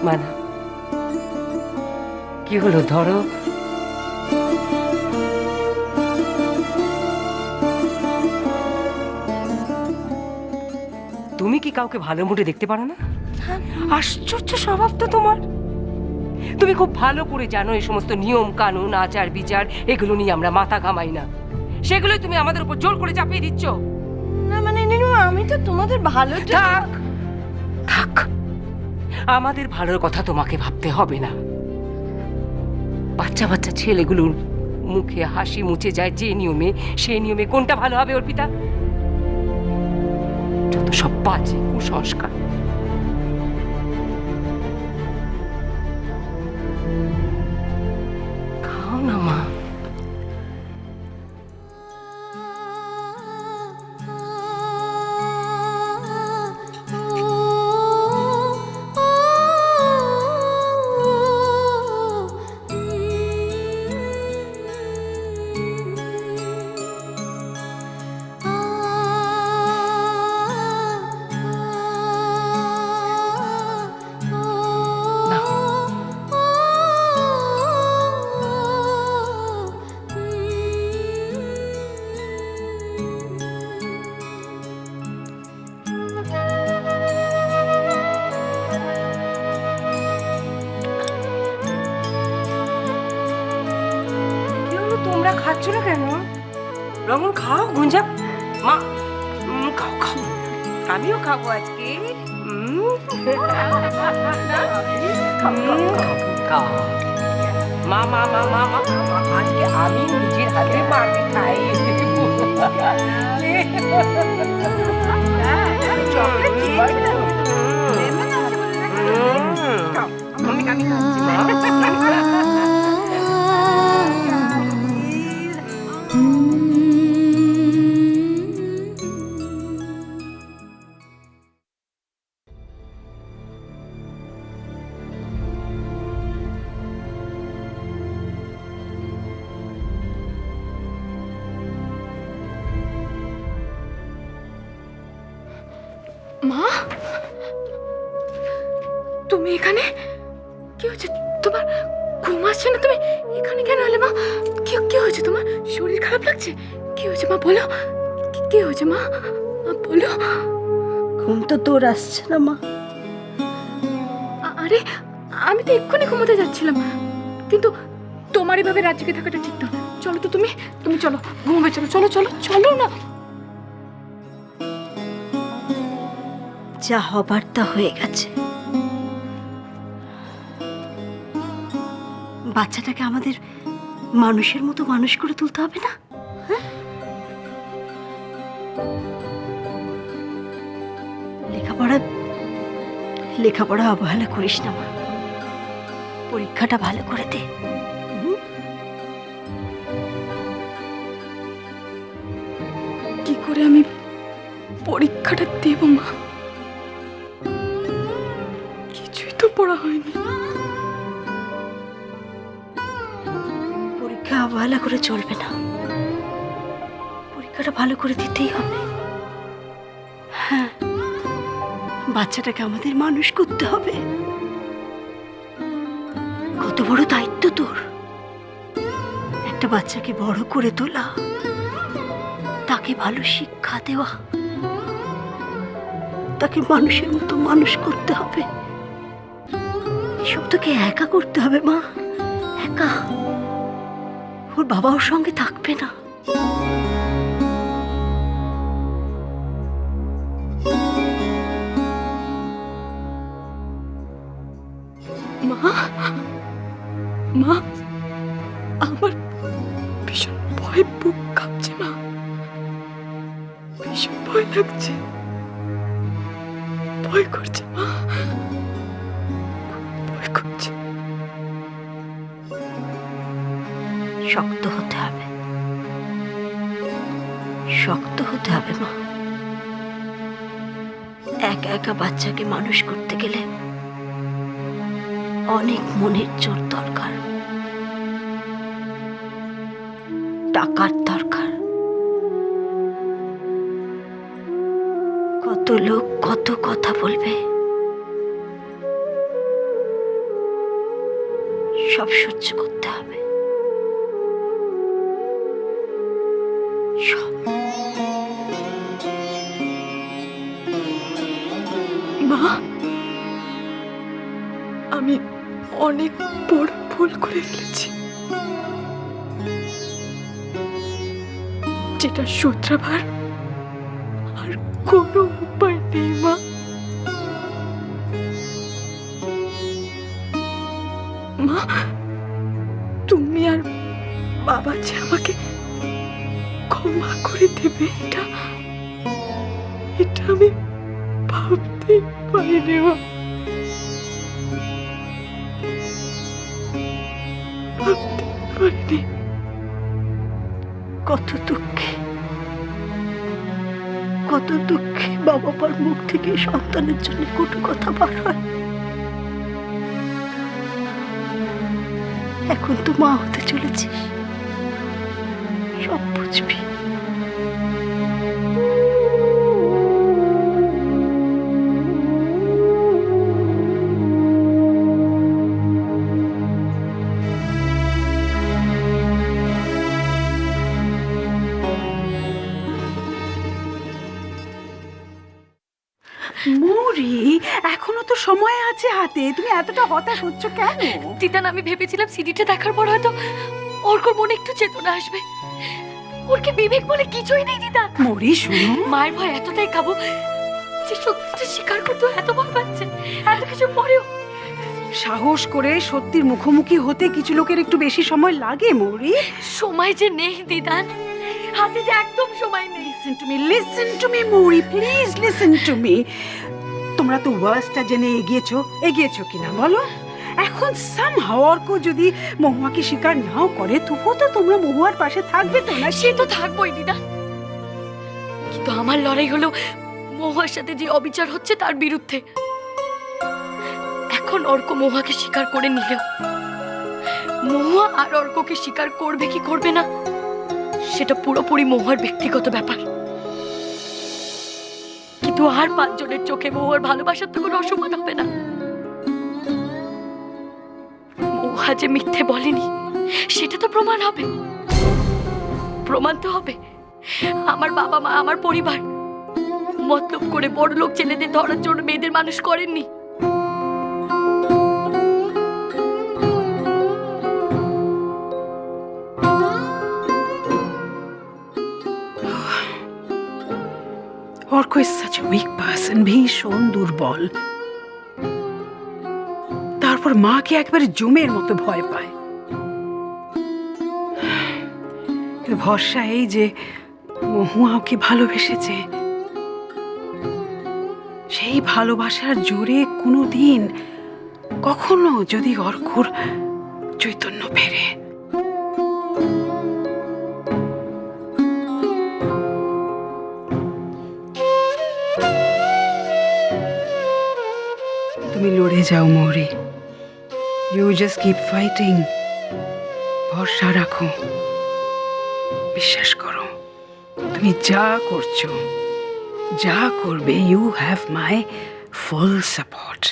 মানা, কি হলো ধরো? তুমি কি কাউকে ভালো মুডে দেখতে পারো না? আশ্চর্য স্বভাব তো তোমার। তুমি খুব ভালো করে জানো এই সমস্ত নিয়ম কানুন আচার বিচার এগুলো নিয়ে আমরা মাথা ঘামাই না, সেগুলোই তুমি আমাদের উপর জোর করে চাপিয়ে দিচ্ছ। না মানে নীলিমা, আমি তো তোমাদের ভালো। থাক থাক, আমাদের ভালোর কথা তোমাকে ভাবতে হবে না। বাচ্চা বাচ্চা ছেলেগুলোর মুখে হাসি মুছে যায় যে নিয়মে, সেই নিয়মে কোনটা ভালো হবে অর্পিতা? যত সব বাজে কুসংস্কার। খাও না মা। তোমরা খাচ্ছ না কেন? রমন খাও, গুঞ্জা মা খাও খাও, আমিও খাবো আজকে। মা মা মা মা মা আজকে আমি নিজের হাতে মাকে খাই। আমি মা, তুমি এখানে? কি হয়েছে তোমার? ঘুম আসছে না? তুমি এখানে কেন এলে মা? কি হয়েছে তোমার? শরীর খারাপ লাগছে? কি হয়েছে মা, বলো। কি হয়েছে মা, বলো। ঘুম তো তোর আসছে না মা? আরে আমি তো এক্ষুনি ঘুমোতে যাচ্ছিলাম, কিন্তু তোমার এভাবে রাত জেগে থাকাটা ঠিক না। চলো তো, তুমি চলো ঘুমোবে, চলো চলো চলো চলো না। যা হবার তা হয়ে গেছে। বাচ্চাটাকে আমাদের মানুষের মতো মানুষ করে তুলতে হবে না? লেখাপড়া অবহেলা করিস না মা, পরীক্ষাটা ভালো করে দে। কি করে আমি পরীক্ষাটা দেব মা? কিছুই তো পড়া হয়নি। পরীক্ষা অবহেলা করে চলবে না, পরীক্ষাটা ভালো করে দিতেই হবে। হ্যাঁ, বাচ্চাটাকে আমাদের মানুষ করতে হবে। কত বড় দায়িত্ব তোর, একটা বাচ্চাকে বড় করে তোলা, তাকে ভালো শিক্ষা দেওয়া, তাকে মানুষের মতো মানুষ করতে হবে। এসব তোকে একা করতে হবে মা, একা। ওর বাবা ওর সঙ্গে থাকবে না। মা, আমার ভীষণ ভয়, বুক কাঁপছে মা, ভীষণ ভয় লাগছে, ভয় করছে মা, ভয় করছে। শক্ত হতে হবে, শক্ত হতে হবে মা। একা একা বাচ্চাকে মানুষ করতে গেলে অনেক মনের জোর দরকার, টাকার দরকার। কত লোক কত কথা বলবে, সব সহ্য করতে হবে, সব। মা, আমি অনেক বড় ভুল করে ফেলেছি, যেটা শোধরাবার আর কোনো উপায় নেই মা। মা, তুমি আর বাবা যে আমাকে ক্ষমা করে দেবে, এটা আমি ভাবতে পারিনি মা, ভাবতে পারিনি। কত দুঃখে, কত দুঃখে বাবা মার মুখ থেকে সন্তানের জন্য কটু কথা বার হয়। এখন তো মা হতে চলেছিস, সব বুঝবি। মৌরি, এখনো তো সময় আছে হাতে, তুমি এতটা হতাশ হচ্ছ কেন? দিদান, আমি ভেবেছিলাম সিডিটা দেখার পর হয়তো ওর মনে একটু চেতনা আসবে। ওর কি বিবেক বলে কিছুই নেই দিদা? মৌরি শুনো, মায়ের ভয় এতটাই কাবু যে সত্যিটা স্বীকার করতে এত ভয় পাচ্ছে, এত কিছু পরেও। সাহস করে সত্যির মুখোমুখি হতে কিছু লোকের একটু বেশি সময় লাগে মৌরি। সময় যে নেই দিদান, হাতে যে একদম সময় নেই। লিসেন টু মি মৌরি, প্লিজ লিসেন টু মি। তোমরা তো ওয়ার্স্টটা জেনে এগিয়েছো কিনা বলো? এখন সামহাও অর্ক যদি মহুয়াকে স্বীকার নাও করে, তবুও তো তোমরা মহুয়ার পাশে থাকবে তো না? সে তো থাকবোই দিদা, কিন্তু আমার লড়াই হলো মহুয়ার সাথে যে অবিচার হচ্ছে তার বিরুদ্ধে। এখন অর্ক মহুয়াকে স্বীকার করে নিলেও মহুয়া আর অর্ককে স্বীকার করবে কি করবে না সেটা পুরোপুরি মহুয়ার ব্যক্তিগত ব্যাপার। কিন্তু আর 5 জনের চোখে মহুয়ার ভালোবাসার তো কোনো অসম্মান হবে না। মহুয়া যে মিথ্যে বলেনি সেটা তো প্রমাণ হবে, প্রমাণ তো হবে। আমার বাবা মা, আমার পরিবার মতলব করে বড় লোক ছেলেদের ধরার জন্য মেয়েদের মানুষ করেননি। Arka is such a weak person, ভীষণ দুর্বল। তারপর মাকে একবারে জমের মতো ভয় পায়। ভরসা এই যে মহুয়া ওকে ভালোবেসেছে, সেই ভালোবাসার জোরে কোনোদিন কখনো যদি অর্কর চৈতন্য ফেরে, তুমি লড়ে যাও মৌরি, ইউ জাস্ট কিপ ফাইটিং। ভরসা রাখো, বিশ্বাস করো, তুমি যা করছো, যা করবে, you have my full support.